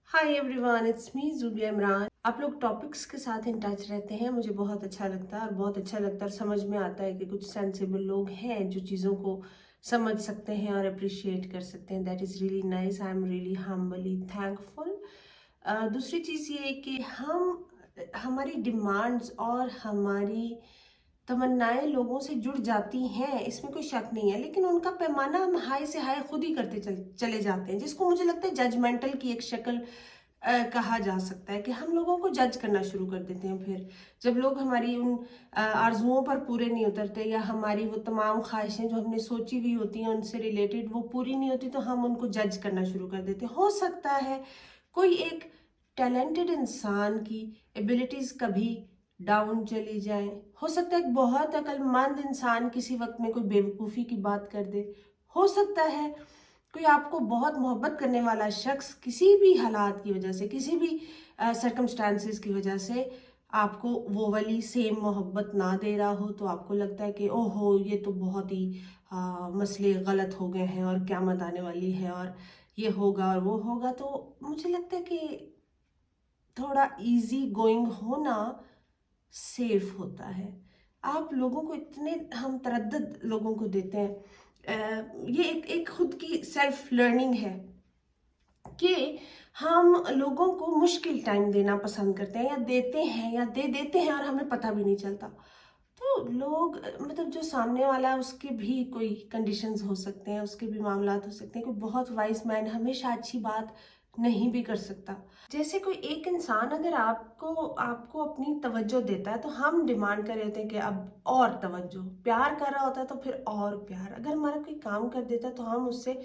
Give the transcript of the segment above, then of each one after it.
Hi everyone, it's me Zubia Imran. आप लोग topics के साथ इन टच रहते हैं, मुझे बहुत अच्छा लगता है और बहुत अच्छा लगता है और समझ में आता है कि कुछ सेंसिबल लोग हैं जो चीज़ों को समझ सकते हैं और अप्रिशिएट कर सकते हैं। That is really nice. I am really humbly thankful. दूसरी चीज़ ये है कि हमारी डिमांड्स और हमारी तमन्नाएं लोगों से जुड़ जाती हैं, इसमें कोई शक नहीं है, लेकिन उनका पैमाना हम हाई से हाई खुद ही करते चले जाते हैं, जिसको मुझे लगता है जजमेंटल की एक शक्ल कहा जा सकता है कि हम लोगों को जज करना शुरू कर देते हैं। फिर जब लोग हमारी उन आरजुओं पर पूरे नहीं उतरते या हमारी वो तमाम ख्वाहिशें जो हमने सोची हुई होती हैं उनसे रिलेटेड वो पूरी नहीं होती, तो हम उनको जज करना शुरू कर देते हैं। हो सकता है कोई एक टैलेंटेड इंसान की एबिलिटीज़ कभी डाउन चली जाए, हो सकता है एक बहुत अक्लमंद इंसान किसी वक्त में कोई बेवकूफ़ी की बात कर दे, हो सकता है कोई आपको बहुत मोहब्बत करने वाला शख्स किसी भी हालात की वजह से, किसी भी सर्कमस्टांसिस की वजह से आपको वो वाली सेम मोहब्बत ना दे रहा हो, तो आपको लगता है कि ओहो ये तो बहुत ही मसले गलत हो गए हैं और क़यामत आने वाली है और ये होगा और वो होगा। तो मुझे लगता है कि थोड़ा इजी गोइंग होना सेफ होता है। आप लोगों को इतने हम तरद्दुद लोगों को देते हैं। ये एक खुद की सेल्फ लर्निंग है कि हम लोगों को मुश्किल टाइम देना पसंद करते हैं या देते हैं या दे देते हैं और हमें पता भी नहीं चलता। तो लोग मतलब जो सामने वाला है उसके भी कोई कंडीशंस हो सकते हैं, उसके भी मामलात हो सकते हैं। कोई बहुत वाइज मैन हमेशा अच्छी बात नहीं भी कर सकता। जैसे कोई एक इंसान अगर आपको आपको अपनी तवज्जो देता है तो हम डिमांड कर रहे होते हैं कि अब और तवज्जो, प्यार कर रहा होता है तो फिर और प्यार, अगर हमारा कोई काम कर देता है तो हम उससे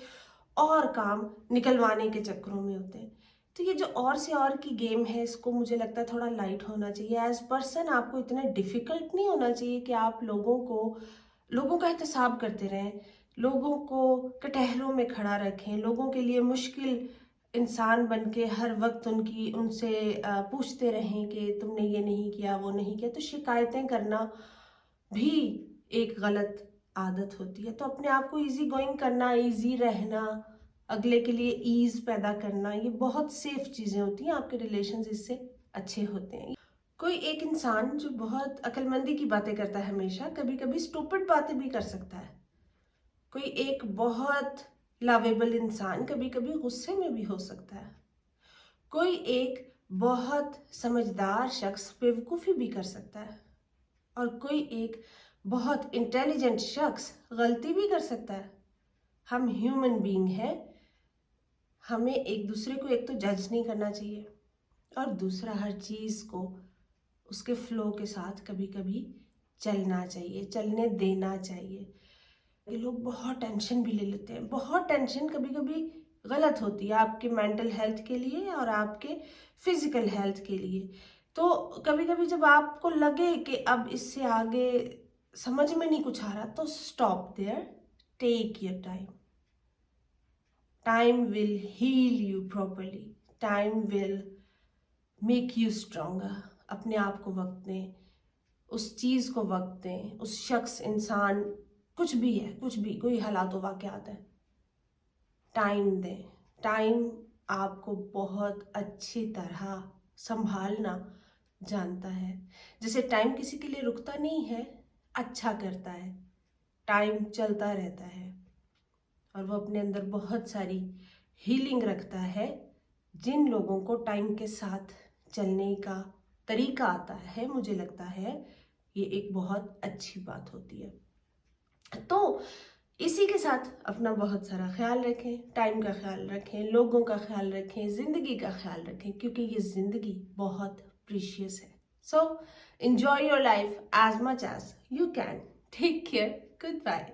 और काम निकलवाने के चक्करों में होते हैं। तो ये जो और से और की गेम है, इसको मुझे लगता है थोड़ा लाइट होना चाहिए। एज पर्सन आपको इतना डिफिकल्ट नहीं होना चाहिए कि आप लोगों का एहतसाब करते रहें, लोगों को कटहरों में खड़ा रखें, लोगों के लिए मुश्किल इंसान बन के हर वक्त उनसे पूछते रहें कि तुमने ये नहीं किया वो नहीं किया। तो शिकायतें करना भी एक गलत आदत होती है। तो अपने आप को इजी गोइंग करना, इजी रहना, अगले के लिए ईज पैदा करना, ये बहुत सेफ चीज़ें होती हैं। आपके रिलेशंस इससे अच्छे होते हैं। कोई एक इंसान जो बहुत अक्लमंदी की बातें करता है हमेशा, कभी कभी स्टूपिड बातें भी कर सकता है। कोई एक बहुत लवेबल इंसान कभी कभी गुस्से में भी हो सकता है। कोई एक बहुत समझदार शख्स बेवकूफ़ी भी कर सकता है और कोई एक बहुत इंटेलिजेंट शख्स गलती भी कर सकता है। हम ह्यूमन बीइंग हैं, हमें एक दूसरे को एक तो जज नहीं करना चाहिए और दूसरा हर चीज़ को उसके फ्लो के साथ कभी कभी चलना चाहिए, चलने देना चाहिए। ये लोग बहुत टेंशन भी ले लेते हैं। बहुत टेंशन कभी कभी गलत होती है आपके मेंटल हेल्थ के लिए और आपके फिजिकल हेल्थ के लिए। तो कभी कभी जब आपको लगे कि अब इससे आगे समझ में नहीं कुछ आ रहा, तो stop there, take your time. Time will heal you properly, time will make you stronger. अपने आप को वक्त दें, उस चीज़ को वक्त दें, उस शख्स, इंसान, कुछ भी है, कुछ भी, कोई हालात वाक़यात है, टाइम दें। टाइम आपको बहुत अच्छी तरह संभालना जानता है। जैसे टाइम किसी के लिए रुकता नहीं है, अच्छा करता है, टाइम चलता रहता है और वो अपने अंदर बहुत सारी हीलिंग रखता है। जिन लोगों को टाइम के साथ चलने का तरीका आता है, मुझे लगता है ये एक बहुत अच्छी बात होती है। तो इसी के साथ अपना बहुत सारा ख्याल रखें, टाइम का ख्याल रखें, लोगों का ख्याल रखें, ज़िंदगी का ख्याल रखें, क्योंकि ये ज़िंदगी बहुत प्रीशियस है। सो enjoy your life as much as you can. Take care. Goodbye.